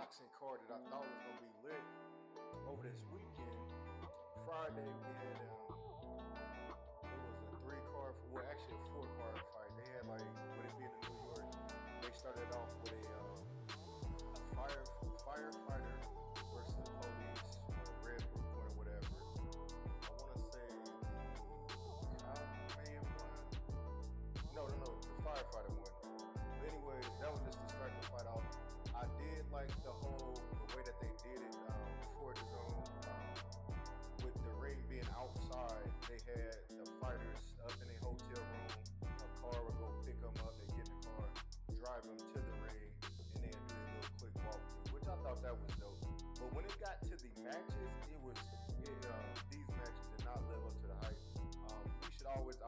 boxing card that I thought was gonna be lit over this weekend. Friday we had it was a well actually a 4 card fight. They had like with it being in New York, they started off with a firefighter versus police, Red Blue Corner, whatever. I want to say the cop may have won. No, the firefighter won. But anyways, that was just to start the fight off. I did like the way that they did it before the zone. With the ring being outside, they had the fighters up in a hotel room. A car would go pick them up, they get in the car, drive them to the ring, and then do a little quick walkthrough, which I thought that was dope. But when it got to the matches, these matches did not live up to the hype. I always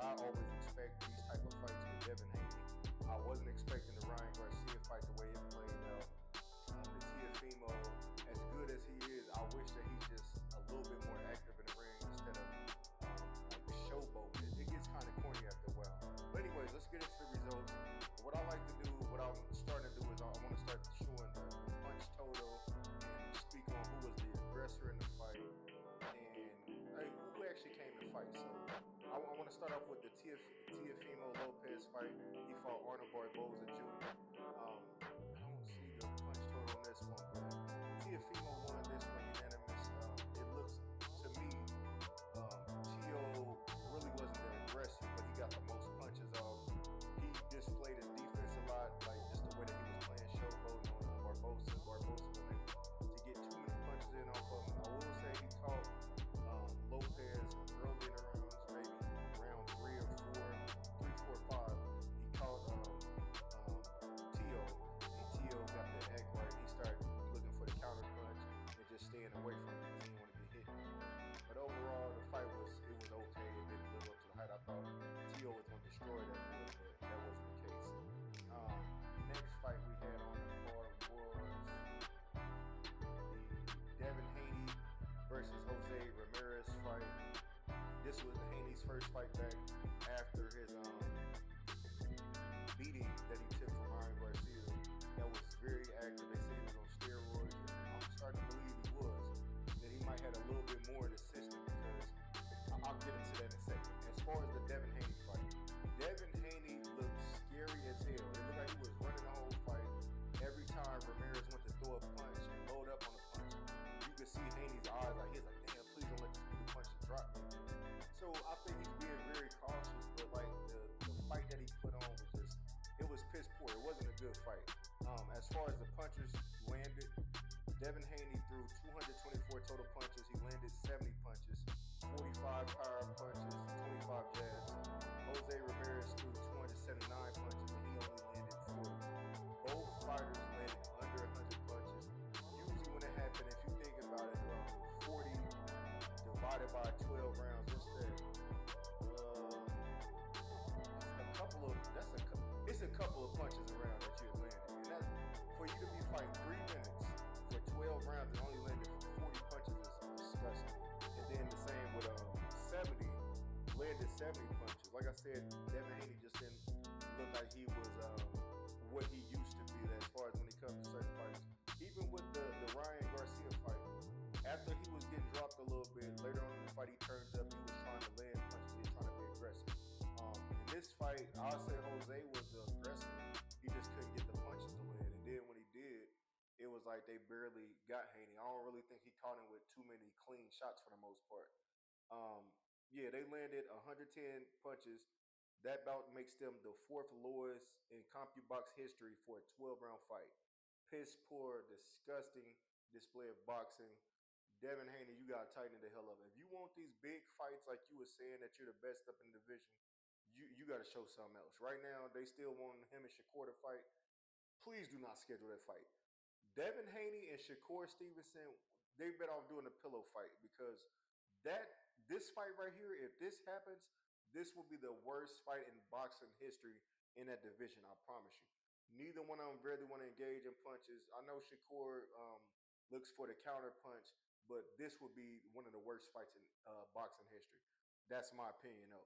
expect these type of fights with Devin Haney. I wasn't expecting the Ryan Garcia fight the way it played out. The Tiafimo, as good as he is, I wish that he's just a little bit more active in the ring instead of like showboat. It gets kind of corny after a while. But anyways, let's get into the results. What I like to do, what I'm starting to do is I want to start showing the punch total and speak on who was the aggressor in the fight and who actually came to fight. So I want to start off with the Tiafimo Lopez fight. He fought Arnold Barboza Jr. I don't see the punch total on this one, but Tiafimo won this one unanimous. It looks to me, Tio really wasn't that aggressive, but he got the most punches off. He displayed his defense a lot, like just the way that he was playing showboat on Barboza. Barboza was able to get too many punches in off of him. I will say he caught Lopez early in the rounds, maybe round 3 or 4, 3, 4, 5. He caught Tio, and Tio got the act right. He started looking for the counter punch and just staying away from it because he didn't want to get hit. But overall, the fight was okay. It didn't live up to the height. I thought Tio was going to destroy that boy, but that wasn't the case. Next fight we had on the card was the Devin Haney versus Jose Ramirez fight. This was Haney's first fight back after his beating that he took from Ryan Garcia. That was very active. They said he was on steroids, and I'm starting to believe he was. That he might have a little bit more in the system because I'll get into that in a second. As far as the Devin Haney fight, Devin Haney looked scary as hell. It looked like he was running the whole fight. Every time Ramirez went to throw a punch and load up on a punch, you could see Haney's eyes like he's like, damn, please don't let this punch drop me. So I think he's being very cautious, but like the fight that he put on it was piss poor. It wasn't a good fight. As far as the punches landed, Devin Haney threw 224 total punches. He landed 70 punches, 45 power punches, 25 jabs. Jose Ramirez threw 279 punches, and he only landed 40. Both fighters landed under 100 punches. Usually when it happened, if you think about it, 40 divided by 12 rounds, what's that? It's a couple of punches around that you landed. And that's for you to be fighting 3 minutes for 12 rounds and only landed 40 punches is disgusting. And then the same with 70, landed 70 punches. Like I said, Devin Haney just didn't look like he was what he used to be as far as when it comes to certain fights. Even with the Ryan Garcia fight, after he was getting dropped a little bit, later on in the fight he turned up, he was trying to land punches, he was trying to be aggressive. In this fight, I'll say Jose was the aggressor. He just couldn't get the punches to land. And then when he did, it was like they barely got Haney. I don't really think he caught him with too many clean shots for the most part. Yeah, they landed 110 punches. That bout makes them the fourth lowest in CompuBox history for a 12-round fight. Piss poor, disgusting display of boxing. Devin Haney, you gotta tighten the hell up. If you want these big fights, like you were saying that you're the best up in the division, you got to show something else. Right now, they still want him and Shakur to fight. Please do not schedule that fight. Devin Haney and Shakur Stevenson, they better off doing a pillow fight because this fight right here, if this happens, this will be the worst fight in boxing history in that division. I promise you. Neither one of them really want to engage in punches. I know Shakur looks for the counter punch, but this would be one of the worst fights in boxing history. That's my opinion, though.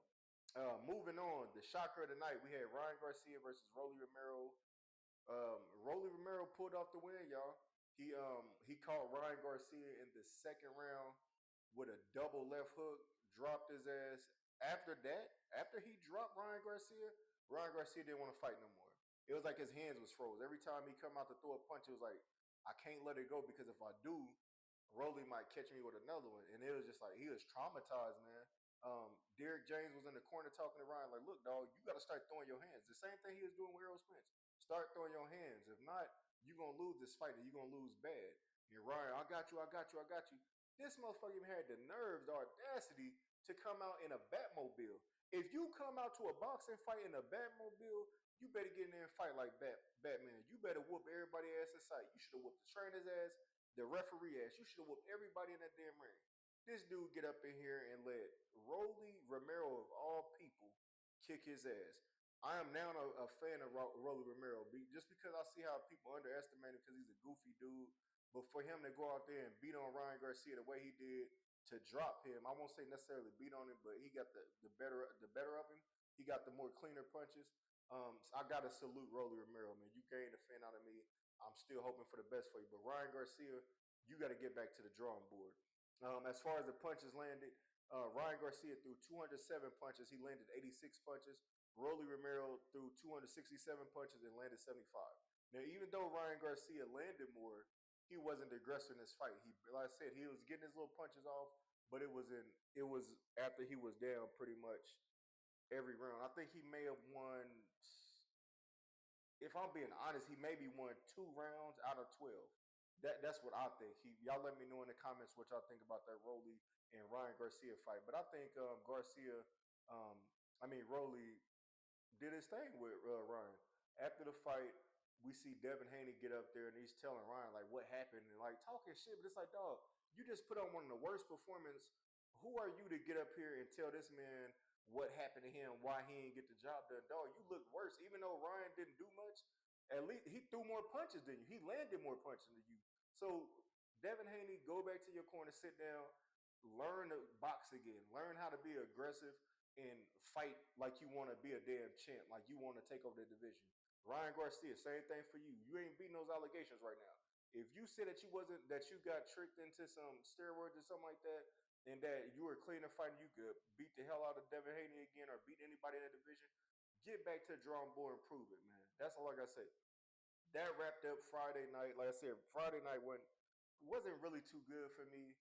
Moving on, the shocker of the night, we had Ryan Garcia versus Rolly Romero. Rolly Romero pulled off the win, y'all. He caught Ryan Garcia in the second round with a double left hook, dropped his ass. After that, after he dropped Ryan Garcia didn't want to fight no more. It was like his hands was froze. Every time he come out to throw a punch, it was like, I can't let it go because if I do, Rolly might catch me with another one. And it was just like he was traumatized, man. Derek James was in the corner talking to Ryan, like, look, dog, you gotta start throwing your hands. The same thing he was doing with Errol Spence. Start throwing your hands. If not, you're gonna lose this fight and you're gonna lose bad. And Ryan, I got you, I got you, I got you. This motherfucker even had the nerves, the audacity to come out in a Batmobile. If you come out to a boxing fight in a Batmobile, you better get in there and fight like Batman. You better whoop everybody ass in sight. You should have whooped the trainer's ass, the referee ass. You should have whooped everybody in that damn ring. This dude get up in here and let Rolly Romero of all people kick his ass. I am now a fan of Rolly Romero just because I see how people underestimate him because he's a goofy dude. But for him to go out there and beat on Ryan Garcia the way he did, to drop him, I won't say necessarily beat on him, but he got the better of him. He got the more cleaner punches. So I gotta salute Rolly Romero, man. You gained a fan out of me. I'm still hoping for the best for you. But Ryan Garcia, you got to get back to the drawing board. As far as the punches landed, Ryan Garcia threw 207 punches. He landed 86 punches. Rolly Romero threw 267 punches and landed 75. Now, even though Ryan Garcia landed more, he wasn't the aggressor in this fight. Like I said, he was getting his little punches off, but it was after he was down pretty much every round. I think he may have won, if I'm being honest, he maybe won 2 rounds out of 12. That's what I think. Y'all let me know in the comments what y'all think about that Rolly and Ryan Garcia fight. But I think Garcia, um, I mean Rolly did his thing with Ryan. After the fight, we see Devin Haney get up there and he's telling Ryan like what happened and like talking shit. But it's like, dog, you just put on one of the worst performances. Who are you to get up here and tell this man what happened to him, why he ain't get the job done? Dog, you look worse. Even though Ryan didn't do much, at least he threw more punches than you. He landed more punches than you. So Devin Haney, go back to your corner, sit down, learn to box again, learn how to be aggressive and fight like you want to be a damn champ, like you want to take over the division. Ryan Garcia, same thing for you. You ain't beating those allegations right now. If you said that you got tricked into some steroids or something like that, and that you were clean and fighting, you could beat the hell out of Devin Haney again or beat anybody in the division. Get back to the drawing board and prove it, man. That's all I gotta say. That wrapped up Friday night. Like I said, Friday night wasn't really too good for me.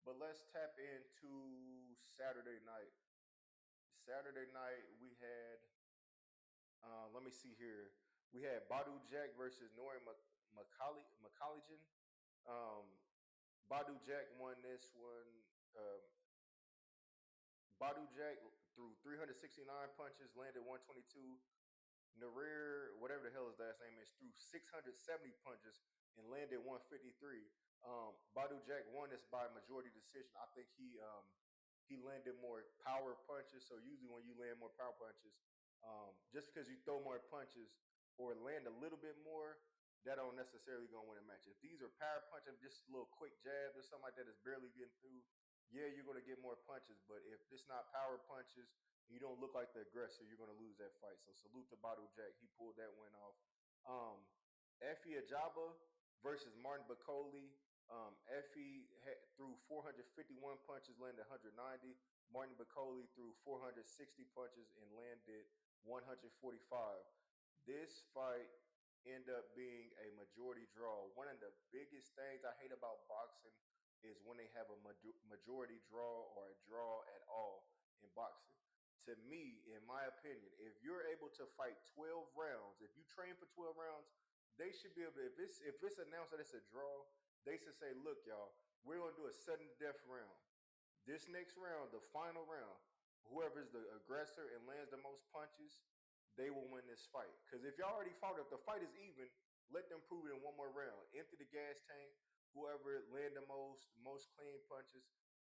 But let's tap into Saturday night. Saturday night we had let me see here. We had Badu Jack versus Nori McColligan. Um, Badu Jack won this one. Um, Badu Jack threw 369 punches, landed 122. Narir, whatever the hell his last name is, threw 670 punches and landed 153. Badu Jack won this by majority decision. I think he landed more power punches. So usually when you land more power punches, just because you throw more punches or land a little bit more, that don't necessarily gonna win a match. If these are power punches, just a little quick jab or something like that is barely getting through, yeah, you're gonna get more punches. But if it's not power punches, you don't look like the aggressor, you're going to lose that fight. So salute to Badu Jack. He pulled that win off. Effie Ajaba versus Martin Bacoli. Effie threw 451 punches, landed 190. Martin Bacoli threw 460 punches and landed 145. This fight ended up being a majority draw. One of the biggest things I hate about boxing is when they have a majority draw or a draw at all in boxing. To me, in my opinion, if you're able to fight 12 rounds, if you train for 12 rounds, they should be able to, if it's announced that it's a draw, they should say, look, y'all, we're gonna do a sudden death round. This next round, the final round, whoever's the aggressor and lands the most punches, they will win this fight. Because if y'all already fought, if the fight is even, let them prove it in one more round. Empty the gas tank. Whoever land the most clean punches,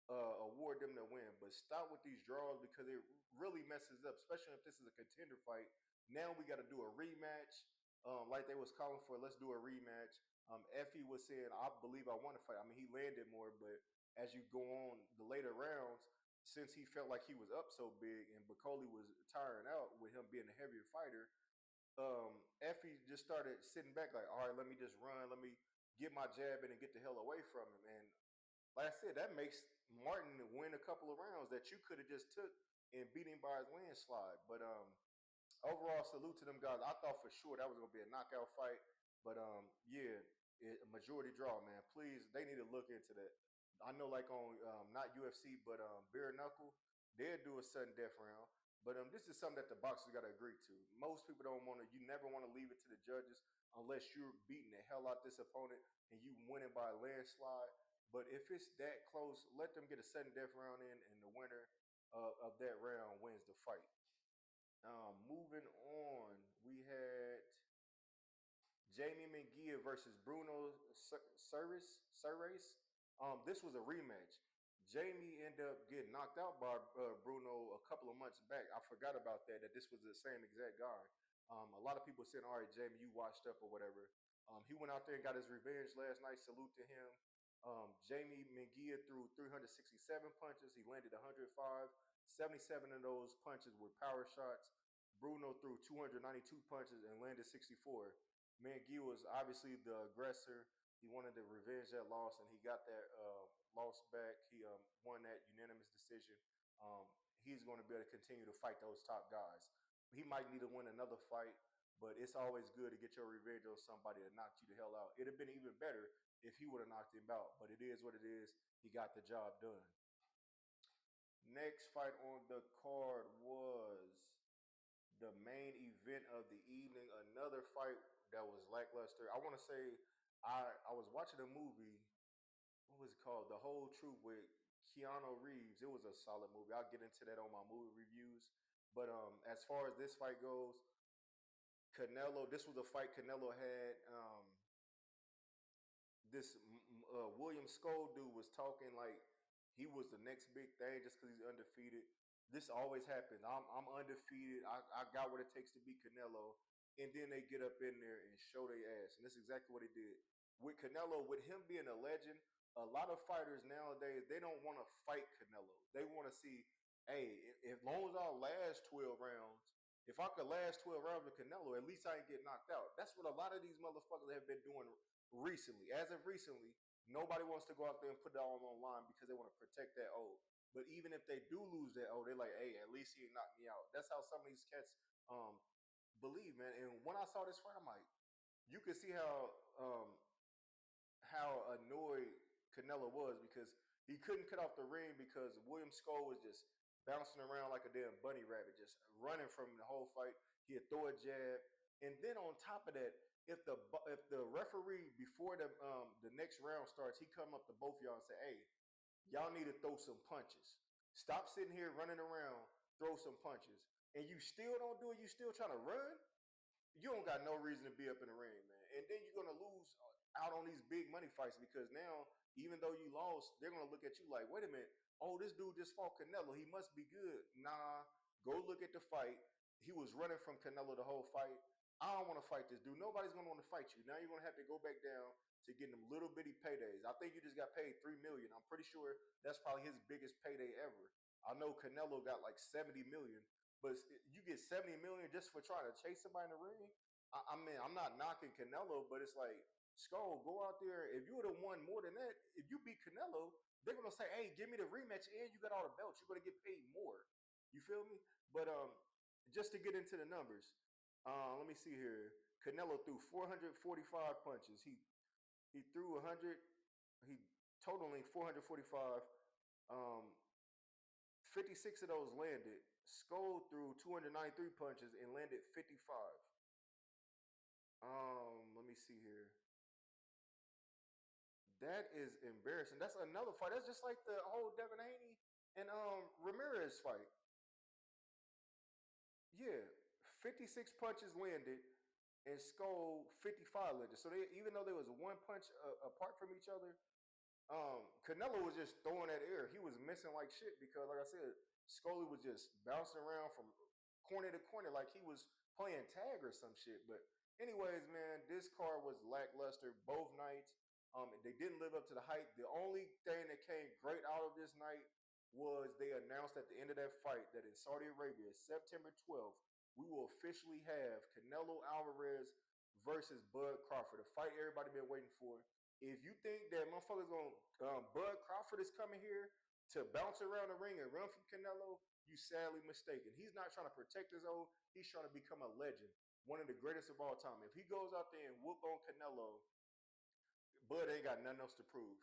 award them the win. But stop with these draws because it really messes up, especially if this is a contender fight. Now we got to do a rematch, like they was calling for. Let's do a rematch. Effie was saying, "I believe I want to fight." I mean, he landed more, but as you go on the later rounds, since he felt like he was up so big and Bacoli was tiring out with him being a heavier fighter, Effie just started sitting back like, all right, let me just run, let me get my jab in and get the hell away from him. And like I said, that makes Martin win a couple of rounds that you could have just took and beat him by his landslide. But overall, salute to them guys. I thought for sure that was gonna be a knockout fight, but yeah, a majority draw, man. Please, they need to look into that. I know, like on not UFC, but bare knuckle, they'll do a sudden death round. But this is something that the boxers got to agree to. Most people don't want to. You never want to leave it to the judges unless you're beating the hell out this opponent and you winning by a landslide. But if it's that close, let them get a sudden death round in, and the winner of that round wins the fight. Moving on, we had Jamie McGee versus Bruno Surace. This was a rematch. Jamie ended up getting knocked out by Bruno a couple of months back. I forgot about that. That this was the same exact guy. A lot of people saying, "All right, Jamie, you washed up or whatever." He went out there and got his revenge last night. Salute to him. Jamie McGee threw 367 punches. He landed 105. 77 of those punches were power shots. Bruno threw 292 punches and landed 64. McGee was obviously the aggressor. He wanted to revenge that loss, and he got that loss back. He won that unanimous decision. Um, he's going to be able to continue to fight those top guys. He might need to win another fight, but it's always good to get your revenge on somebody that knocked you the hell out. It'd have been even better if he would have knocked him out, but it is what it is. He got the job done. Next fight on the card was the main event of the evening. Another fight that was lackluster. I want to say I was watching a movie. What was it called? The Whole Truth with Keanu Reeves. It was a solid movie. I'll get into that on my movie reviews. But as far as this fight goes, Canelo. This was a fight Canelo had. This William Skull dude was talking like he was the next big thing just because he's undefeated. This always happens. I'm undefeated. I got what it takes to beat Canelo. And then they get up in there and show their ass. And that's exactly what he did. With Canelo, with him being a legend, a lot of fighters nowadays, they don't want to fight Canelo. They want to see, hey, as long as I last 12 rounds, if I could last 12 rounds with Canelo, at least I ain't get knocked out. That's what a lot of these motherfuckers have been doing recently. As of recently, nobody wants to go out there and put it all online because they want to protect that O. But even if they do lose that O, they're like, hey, at least he knocked me out. That's how some of these cats believe, man. And when I saw this fight, I'm like, you can see um, how annoyed Canelo was because he couldn't cut off the ring because William Skull was just bouncing around like a damn bunny rabbit, just running from the whole fight. He'd throw a jab, and then on top of that, if the referee before the next round starts, he come up to both y'all and say, "Hey, y'all need to throw some punches. Stop sitting here running around, throw some punches." And you still don't do it. You still trying to run? You don't got no reason to be up in the ring, man. And then you're gonna lose out on these big money fights because now, even though you lost, they're gonna look at you like, wait a minute, oh, this dude just fought Canelo. He must be good. Nah, go look at the fight. He was running from Canelo the whole fight. I don't want to fight this dude. Nobody's gonna want to fight you. Now you're gonna have to go back down to getting them little bitty paydays. I think you just got paid $3 million. I'm pretty sure that's probably his biggest payday ever. I know Canelo got like 70 million, but you get 70 million just for trying to chase somebody in the ring. I mean, I'm not knocking Canelo, but it's like, Skull, go out there. If you would have won more than that, if you beat Canelo, they're gonna say, "Hey, give me the rematch, and you got all the belts. You're gonna get paid more." You feel me? But just to get into the numbers, let me see here. Canelo threw 445 punches. He threw 100. He totaling 445. 56 of those landed. Skull threw 293 punches and landed 55. Let me see here. That is embarrassing. That's another fight. That's just like the whole Devin Haney and Ramirez fight. Yeah, 56 punches landed and Skull 55 landed. So they, even though there was one punch apart from each other, Canelo was just throwing that air. He was missing like shit because, like I said, Scully was just bouncing around from corner to corner like he was playing tag or some shit. But anyways, man, this card was lackluster both nights. They didn't live up to the hype. The only thing that came great out of this night was they announced at the end of that fight that in Saudi Arabia, September 12th, we will officially have Canelo Alvarez versus Bud Crawford, a fight everybody been waiting for. If you think that motherfuckers gonna Bud Crawford is coming here to bounce around the ring and run from Canelo, you sadly mistaken. He's not trying to protect his own. He's trying to become a legend, one of the greatest of all time. If he goes out there and whoop on Canelo, Bud ain't got nothing else to prove.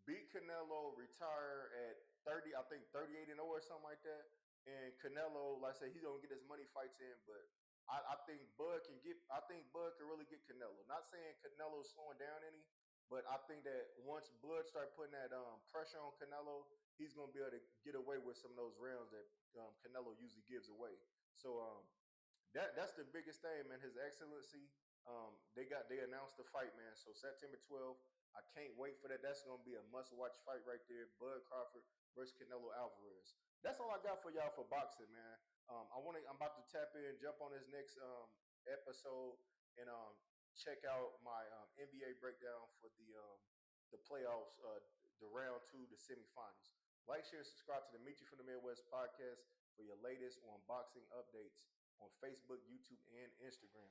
Beat Canelo, retire at 30, I think 38-0 or something like that. And Canelo, like I said, he's gonna get his money fights in, but I think Bud can get. I think Bud can really get Canelo. Not saying Canelo's slowing down any, but I think that once Bud start putting that pressure on Canelo, he's gonna be able to get away with some of those rounds that Canelo usually gives away. So that's the biggest thing, man. His Excellency. They announced the fight, man. So September 12th. I can't wait for that. That's gonna be a must-watch fight right there. Bud Crawford versus Canelo Alvarez. That's all I got for y'all for boxing, man. I'm about to tap in, jump on this next episode, and check out my NBA breakdown for the playoffs, the round two, the semifinals. Like, share, subscribe to the Meet You from the Midwest podcast for your latest on boxing updates on Facebook, YouTube, and Instagram.